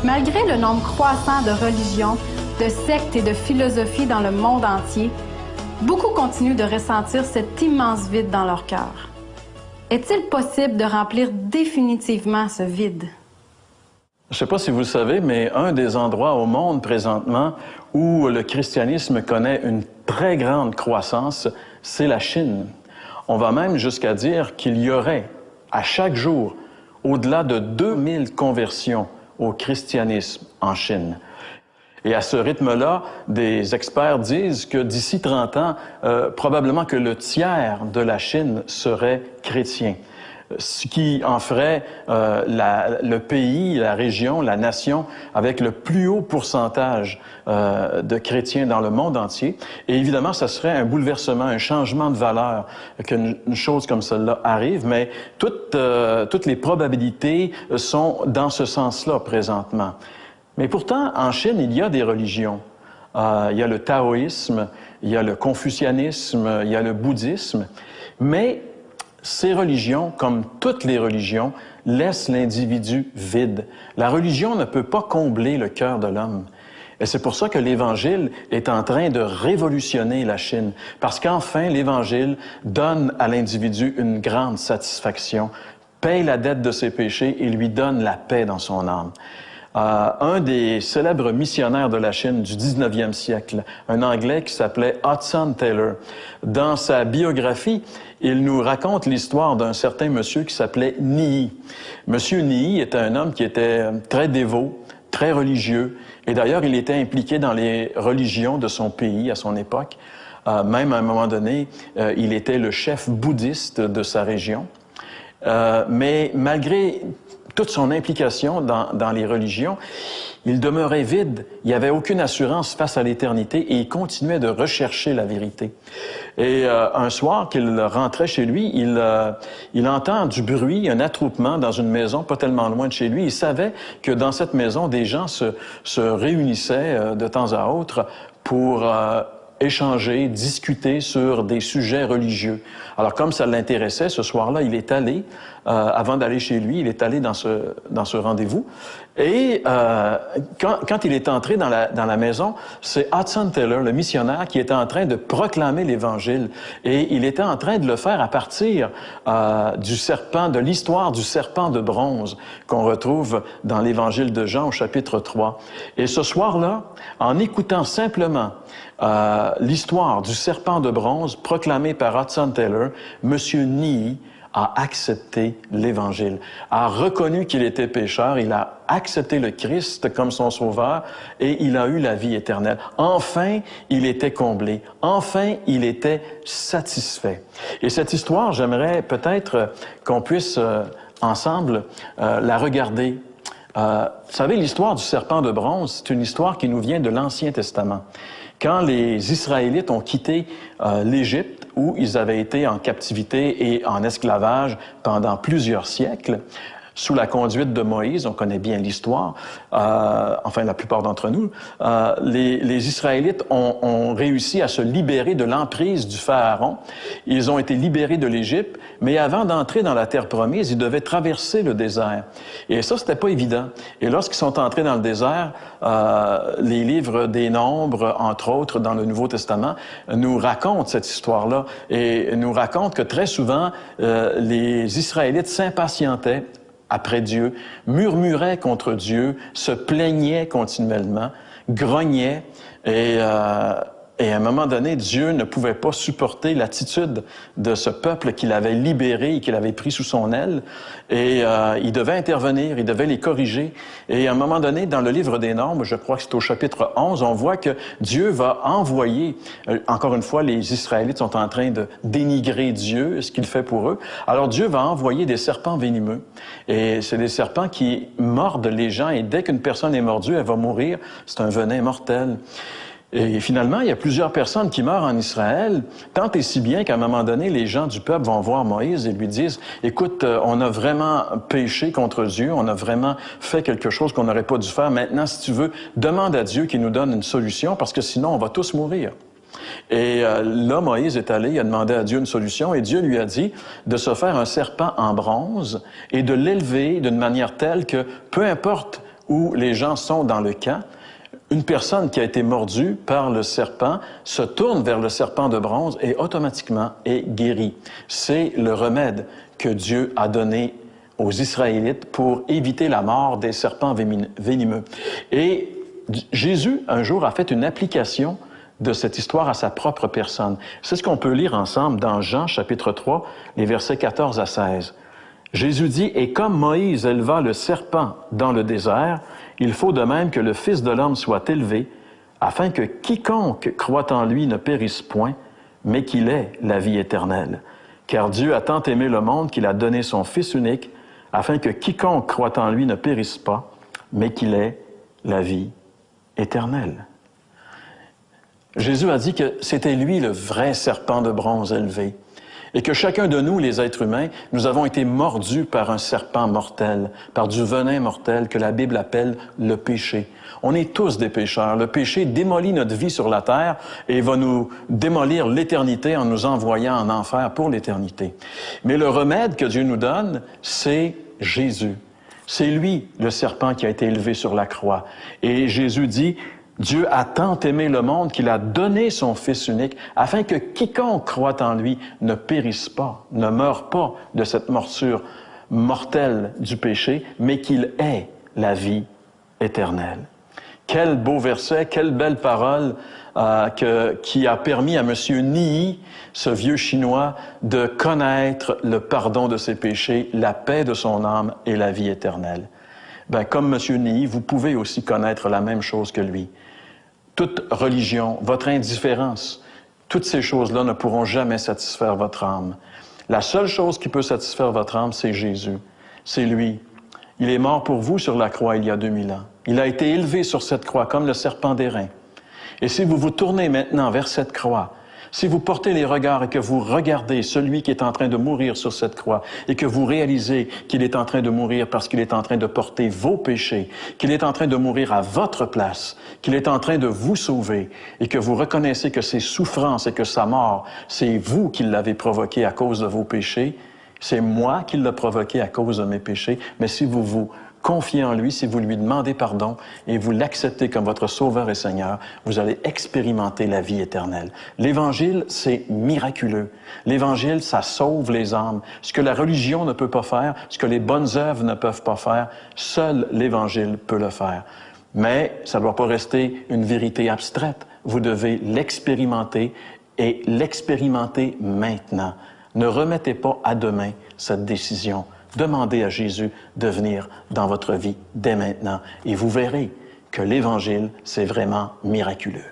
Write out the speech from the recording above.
Malgré le nombre croissant de religions, de sectes et de philosophies dans le monde entier, beaucoup continuent de ressentir cet immense vide dans leur cœur. Est-il possible de remplir définitivement ce vide? Je ne sais pas si vous le savez, mais un des endroits au monde présentement où le christianisme connaît une très grande croissance, c'est la Chine. On va même jusqu'à dire qu'il y aurait, à chaque jour, au-delà de 2000 conversions au christianisme en Chine. Et à ce rythme-là, des experts disent que d'ici 30 ans, probablement que le tiers de la Chine serait chrétien. Ce qui en ferait le pays, la région, la nation avec le plus haut pourcentage de chrétiens dans le monde entier. Et évidemment, ça serait un bouleversement, un changement de valeur qu'une chose comme celle-là arrive, mais toutes les probabilités sont dans ce sens-là présentement. Mais pourtant, en Chine, il y a des religions. Il y a le taoïsme, il y a le confucianisme, il y a le bouddhisme, mais ces religions, comme toutes les religions, laissent l'individu vide. La religion ne peut pas combler le cœur de l'homme. Et c'est pour ça que l'Évangile est en train de révolutionner la Chine. Parce qu'enfin, l'Évangile donne à l'individu une grande satisfaction, paye la dette de ses péchés et lui donne la paix dans son âme. Un des célèbres missionnaires de la Chine du 19e siècle, un Anglais qui s'appelait Hudson Taylor, dans sa biographie, il nous raconte l'histoire d'un certain monsieur qui s'appelait Ni. Monsieur Ni était un homme qui était très dévot, très religieux, et d'ailleurs, il était impliqué dans les religions de son pays à son époque. Même à un moment donné, il était le chef bouddhiste de sa région. Mais malgré toute son implication dans les religions, il demeurait vide. Il n'y avait aucune assurance face à l'éternité et il continuait de rechercher la vérité. Et un soir qu'il rentrait chez lui, il entend du bruit, un attroupement dans une maison pas tellement loin de chez lui. Il savait que dans cette maison, des gens se réunissaient de temps à autre pour échanger, discuter sur des sujets religieux. Alors, comme ça l'intéressait, ce soir-là, il est allé, avant d'aller chez lui, il est allé dans ce rendez-vous. Et quand il est entré dans la maison, c'est Hudson Taylor, le missionnaire, qui était en train de proclamer l'Évangile. Et il était en train de le faire à partir du serpent, de l'histoire du serpent de bronze qu'on retrouve dans l'Évangile de Jean au chapitre 3. Et ce soir-là, en écoutant simplement l'histoire du serpent de bronze proclamée par Hudson Taylor, M. Ni a accepté l'Évangile, a reconnu qu'il était pécheur, il a accepté le Christ comme son sauveur et il a eu la vie éternelle. Enfin, il était comblé. Enfin, il était satisfait. Et cette histoire, j'aimerais peut-être qu'on puisse ensemble la regarder. Vous savez, l'histoire du serpent de bronze, c'est une histoire qui nous vient de l'Ancien Testament. Quand les Israélites ont quitté l'Égypte, où ils avaient été en captivité et en esclavage pendant plusieurs siècles, sous la conduite de Moïse, on connaît bien l'histoire, enfin la plupart d'entre nous, les Israélites ont réussi à se libérer de l'emprise du Pharaon. Ils ont été libérés de l'Égypte, mais avant d'entrer dans la terre promise, ils devaient traverser le désert. Et ça, c'était pas évident. Et lorsqu'ils sont entrés dans le désert, les livres des Nombres, entre autres, dans le Nouveau Testament, nous racontent cette histoire-là et nous racontent que très souvent, les Israélites s'impatientaient après Dieu, murmuraient contre Dieu, se plaignaient continuellement, grognaient et à un moment donné, Dieu ne pouvait pas supporter l'attitude de ce peuple qu'il avait libéré et qu'il avait pris sous son aile. Et il devait intervenir, il devait les corriger. Et à un moment donné, dans le livre des Nombres, je crois que c'est au chapitre 11, on voit que Dieu va envoyer, encore une fois, les Israélites sont en train de dénigrer Dieu, ce qu'il fait pour eux. Alors Dieu va envoyer des serpents venimeux. Et c'est des serpents qui mordent les gens. Et dès qu'une personne est mordue, elle va mourir. C'est un venin mortel. Et finalement, il y a plusieurs personnes qui meurent en Israël, tant et si bien qu'à un moment donné, les gens du peuple vont voir Moïse et lui disent « Écoute, on a vraiment péché contre Dieu, on a vraiment fait quelque chose qu'on n'aurait pas dû faire. Maintenant, si tu veux, demande à Dieu qu'il nous donne une solution, parce que sinon, on va tous mourir. » Et là, Moïse est allé, il a demandé à Dieu une solution, et Dieu lui a dit de se faire un serpent en bronze et de l'élever d'une manière telle que, peu importe où les gens sont dans le camp. Une personne qui a été mordue par le serpent se tourne vers le serpent de bronze et automatiquement est guérie. C'est le remède que Dieu a donné aux Israélites pour éviter la mort des serpents venimeux. Et Jésus, un jour, a fait une application de cette histoire à sa propre personne. C'est ce qu'on peut lire ensemble dans Jean, chapitre 3, les versets 14 à 16. Jésus dit, « Et comme Moïse éleva le serpent dans le désert, il faut de même que le Fils de l'homme soit élevé, afin que quiconque croit en lui ne périsse point, mais qu'il ait la vie éternelle. Car Dieu a tant aimé le monde qu'il a donné son Fils unique, afin que quiconque croit en lui ne périsse pas, mais qu'il ait la vie éternelle. » Jésus a dit que c'était lui le vrai serpent de bronze élevé et que chacun de nous, les êtres humains, nous avons été mordus par un serpent mortel, par du venin mortel que la Bible appelle le péché. On est tous des pécheurs. Le péché démolit notre vie sur la terre et va nous démolir l'éternité en nous envoyant en enfer pour l'éternité. Mais le remède que Dieu nous donne, c'est Jésus. C'est lui, le serpent qui a été élevé sur la croix. Et Jésus dit, Dieu a tant aimé le monde qu'il a donné son Fils unique afin que quiconque croit en lui ne périsse pas, ne meure pas de cette morsure mortelle du péché, mais qu'il ait la vie éternelle. Quel beau verset, quelle belle parole qui a permis à M. Nii, ce vieux Chinois, de connaître le pardon de ses péchés, la paix de son âme et la vie éternelle. Ben, comme M. Nii, vous pouvez aussi connaître la même chose que lui. Toute religion, votre indifférence, toutes ces choses-là ne pourront jamais satisfaire votre âme. La seule chose qui peut satisfaire votre âme, c'est Jésus. C'est lui. Il est mort pour vous sur la croix il y a 2000 ans. Il a été élevé sur cette croix comme le serpent d'airain. Et si vous vous tournez maintenant vers cette croix, si vous portez les regards et que vous regardez celui qui est en train de mourir sur cette croix et que vous réalisez qu'il est en train de mourir parce qu'il est en train de porter vos péchés, qu'il est en train de mourir à votre place, qu'il est en train de vous sauver et que vous reconnaissez que ses souffrances et que sa mort, c'est vous qui l'avez provoqué à cause de vos péchés, c'est moi qui l'ai provoqué à cause de mes péchés, mais si vous vous confiez en lui, si vous lui demandez pardon et vous l'acceptez comme votre Sauveur et Seigneur, vous allez expérimenter la vie éternelle. L'Évangile, c'est miraculeux. L'Évangile, ça sauve les âmes. Ce que la religion ne peut pas faire, ce que les bonnes œuvres ne peuvent pas faire, seul l'Évangile peut le faire. Mais ça ne doit pas rester une vérité abstraite. Vous devez l'expérimenter et l'expérimenter maintenant. Ne remettez pas à demain cette décision. Demandez à Jésus de venir dans votre vie dès maintenant et vous verrez que l'Évangile, c'est vraiment miraculeux.